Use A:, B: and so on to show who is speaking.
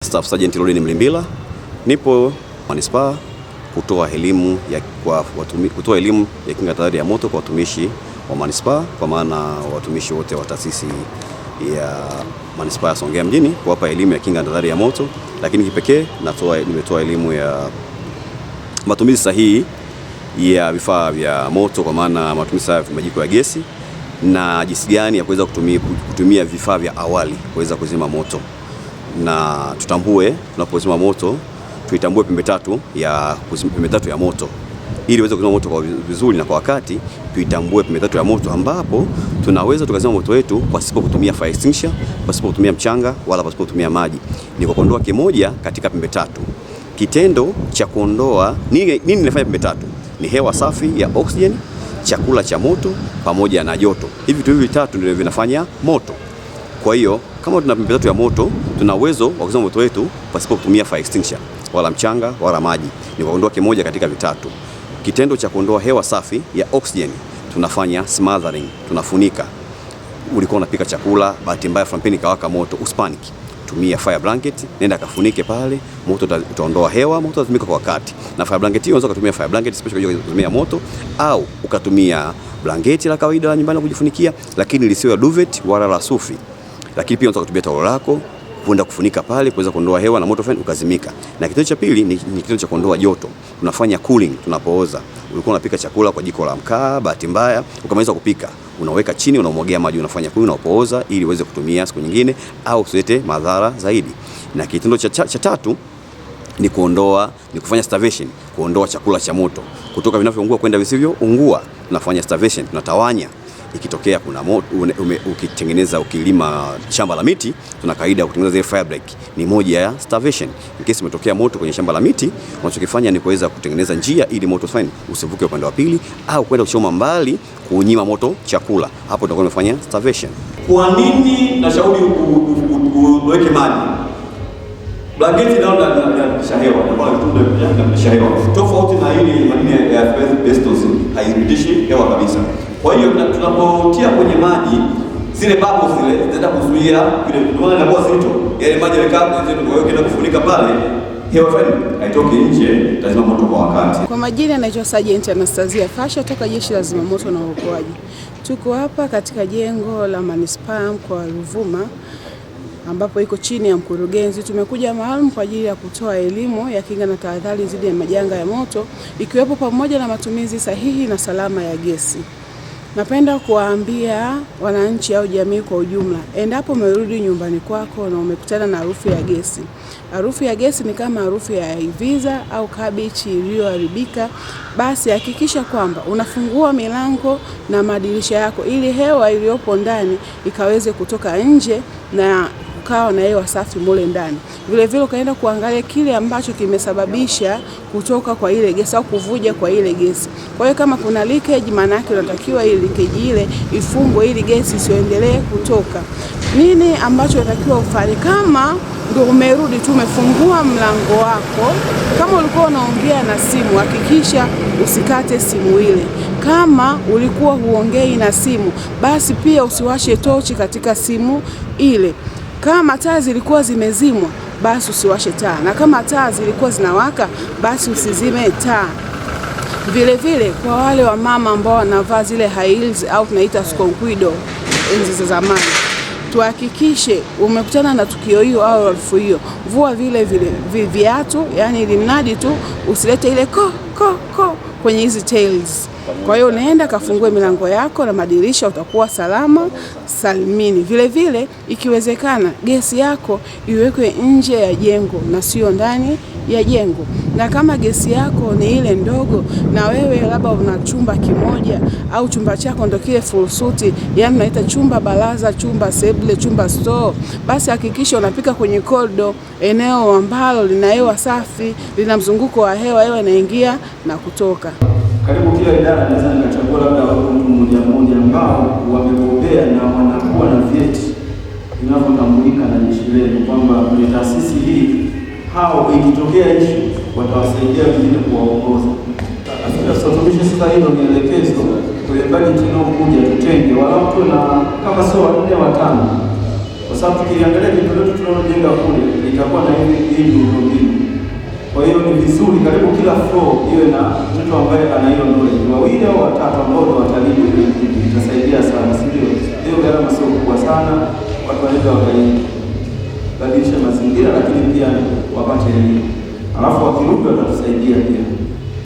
A: Staff Sergeant Lolin Mlimbila, nipo Manispaa kutoa elimu ya kinga tahadhari ya moto kwa watumishi wa Manispaa, kwa maana watumishi wote wa taasisi ya Manispaa ya Songea mjini, kuwapa elimu ya kinga tahadhari ya moto, lakini kipekee nimetoa elimu ya matumizi sahihi ya vifaa vya moto, kwa maana matumizi ya majiko ya gesi na jinsi gani ya kuweza kutumia vifaa vya awali kuweza kuzima moto. Na tutambue tunapozima moto, tuitambue pembe tatu ya moto ili uweze kuzima moto kwa vizuri na kwa wakati. Tuitambue pembe tatu ya moto ambapo tunaweza tukazima moto wetu pasipo kutumia fire extinguisher, pasipo kutumia mchanga wala pasipo kutumia maji. Ni kwa kuondoa kimoja katika pembe tatu. Kitendo cha kuondoa nini inafanya pembe tatu? Ni hewa safi ya oxygen, chakula cha moto pamoja na joto. Hivi vitu hivi vitatu ndio vinafanya moto. Kwa hiyo kama tuna pembe tatu ya moto, tuna uwezo wa kuzima moto wetu pasipo kutumia fire extinguisher wala mchanga wala maji. Ni kuondoa kimoja katika vitatu. Kitendo cha kuondoa hewa safi ya oxygen, tunafanya smothering, tunafunika. Ulikuwa unapika chakula, bahati mbaya frampeni kawaka moto, uspanic, tumia fire blanket, nenda kafunike pale, moto utaondoa hewa, moto utazimika kwa wakati. Na fire blanket hiyo unaweza kutumia fire blanket special kwa kuzimia moto, au ukatumia blanketi la kawaida la nyumbani kujifunikia, lakini lisiwe duvet wala la sufi. Lakini pia unaweza kutumia taulo lako kwenda kufunika pale kuweza kuondoa hewa na moto fulani ukazimika. Na kitendo cha pili ni kitendo cha kuondoa joto. Tunafanya cooling tunapooza. Ulikuwa unapika chakula kwa jiko la mkaa, bahati mbaya ukamaliza kupika, unaweka chini, unamwagia maji, unafanya cooling, unapooza ili uweze kutumia siku nyingine au usilete madhara zaidi. Na kitendo cha tatu ni kufanya starvation, kuondoa chakula cha moto kutoka vinavyoungua kwenda visivyoungua. Tunafanya starvation, tunatawanya. Ikitokea kuna moto, ukilima shamba la miti, tuna kaida kutengeneza zile fire break, ni moja ya starvation. In case umetokea moto kwenye shamba la miti, unachokifanya ni kuweza kutengeneza njia ili moto usivuke upande wa pili au kwenda kuchoma mbali kunyima moto chakula. Hapo tutakuwa tumefanya starvation.
B: Kwa nini nashauri uweke maji? Blanketi nao inapisha hewa, inapisha hewa. Tofauti na ile madini ya asbestos hairudishi hewa kabisa. Kwa hiyo tunapotia kwenye maji, zile bubbles zile zitaenda kuzuia ile, ndio inakuwa zito. Yale maji yamekaa kwenye, kwa hiyo kienda kufunika pale, hewa fulani haitoki nje, lazima moto kwa wakati.
C: Kwa majina naitwa Sergeant Anastasia Fasha toka Jeshi la Zimamoto na Uokoaji. Tuko hapa katika jengo la Manispaa kwa Ruvuma, ambapo iko chini ya mkurugenzi. Tumekuja maalum kwa ajili ya kutoa elimu ya kinga na tahadhari dhidi ya majanga ya moto, ikiwepo pamoja na matumizi sahihi na salama ya gesi. Napenda kuwaambia wananchi au jamii kwa ujumla, endapo umerudi nyumbani kwako na umekutana na harufu ya gesi. Harufu ya gesi ni kama harufu ya iviza au kabichi iliyoharibika, basi hakikisha kwamba unafungua milango na madirisha yako ili hewa iliyopo ndani ikaweze kutoka nje na ukawa na hewa safi mule ndani. Vile vile ukaenda kuangalia kile ambacho kimesababisha kutoka kwa ile gesi au kuvuja kwa ile gesi. Kwa hiyo kama kuna leakage, maana yake unatakiwa ile leakage ile ifungwe ili gesi isiendelee kutoka. Nini ambacho unatakiwa ufanye? Kama ndio umerudi tu umefungua mlango wako, kama ulikuwa unaongea na simu, hakikisha usikate simu ile. Kama ulikuwa huongei na simu, basi pia usiwashe tochi katika simu ile. Kama taa zilikuwa zimezimwa, basi usiwashe taa, na kama taa zilikuwa zinawaka, basi usizime taa. Vile vile kwa wale wa mama ambao wanavaa zile high heels au tunaita skonquido enzi za zamani, tuhakikishe umekutana na tukio hiyo au harufu hiyo, vua vile viatu, yani ili mradi tu usilete ile ko kwenye hizi tails. Kwa hiyo unaenda kafungue milango yako na madirisha, utakuwa salama salimini. Vile vile ikiwezekana gesi yako iwekwe nje ya jengo na sio ndani ya jengo. Na kama gesi yako ni ile ndogo na wewe labda una chumba kimoja au chumba chako ndio kile full suite, yani unaita chumba baraza, chumba sebule, chumba store, basi hakikisha unapika kwenye corridor, eneo ambalo lina hewa safi, lina mzunguko wa hewa inaingia na kutoka.
B: Karibu kila idara inaweza nikachagua labda mtu mmoja ambao wamebobea na wanakuwa na vyeti vinavyotambulika na jeshi letu kwamba kwenye taasisi hii hao ikitokea issue watawasaidia wengine kuwaongoza. Sasa sasa hilo ni elekezo kwenye bajeti inayokuja, tutenge walau tu na kama sio 4 au 5, kwa
D: sababu tukiangalia jengo letu tunalojenga kule itakuwa na hii miundombinu. Kwa hiyo ni vizuri karibu kila floor iwe na mtu ambaye ana hiyo knowledge, wawili au watatu ambao ndio watalii. Itasaidia sana, si ndio? Hiyo gharama sio kubwa sana, watu wanaweza wakabadilisha mazingira, lakini pia wapate elimu, alafu wakirudi watatusaidia pia.